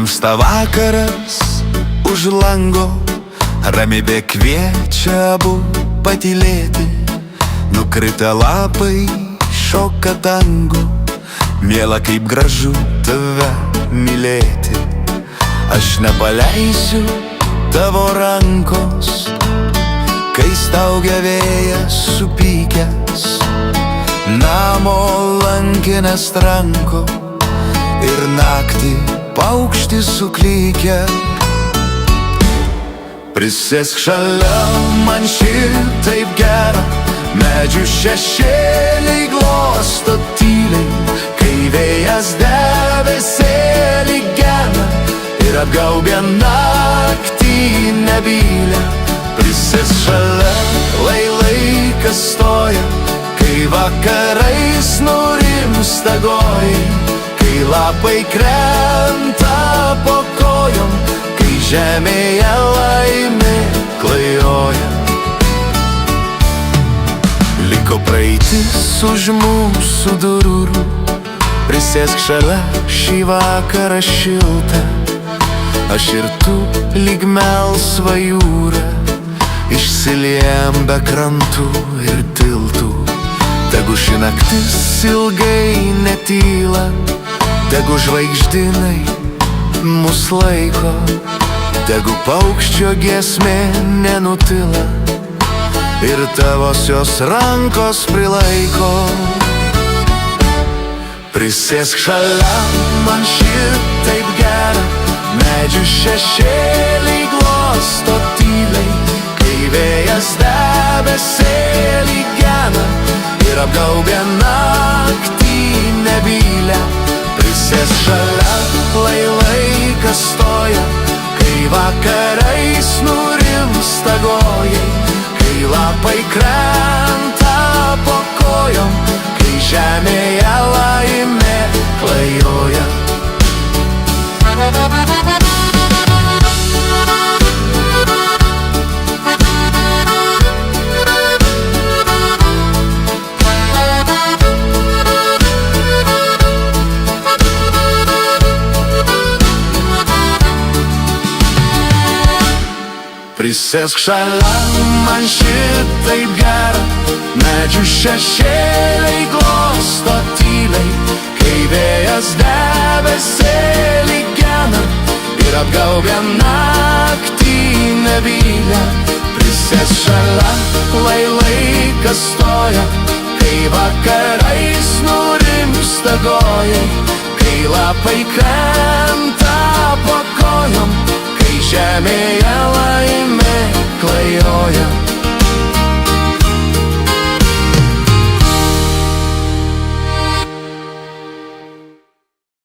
Temsta vakaras už lango, ramybė kviečia abu patylėti. Nukritę lapai šoka tango, miela kaip gražu tave mylėti. Aš nepaleisiu tavo rankos, kai staugia vėjas supykęs. Namo lankinės tranko ir naktį paukštis suklykia. Prisėsk šalia, man šitaip gera, medžių šešėliai glosto tyliai, kai vėjas debesėlį gena ir apgaubia naktį nebylę. Prisėsk šalia, lai laikas stoja, kai vakarais nurimsta gojai, kai lapai krenta po kojom, kai žemėje laimė klajoja. Liko praeitis už mūsų durų, prisėsk šalia, šį vakarą šiltą. Aš ir tu lyg melsva jūra, išsiliejam be krantų ir tiltų. Tegu ši naktis ilgai netyla, tegu žvaigždynai mus laiko, tegu paukščio giesmė nenutila ir tavosios rankos prilaiko. Prisėsk šalia, man šitaip gera, medžių šešėliai glosto tyliai, kai vėjas debesėlį gena ir apgaubia naktį nebylę. Prisėsk šalia, lai laikas stoja, kai vakarais nurimsta gojai, kai lapai krenta po kojom, kai žemėje laimė klajoja. Prisėsk šalia, man šitaip gera, medžių šešėliai glosto tyliai, kai vėjas debesėlį gena ir apgaubia naktį nebylę. Prisėsk šalia, lai laikas stoja, kai vakarais nurimsta gojai, kai lapai krenta po kojom, kai žemė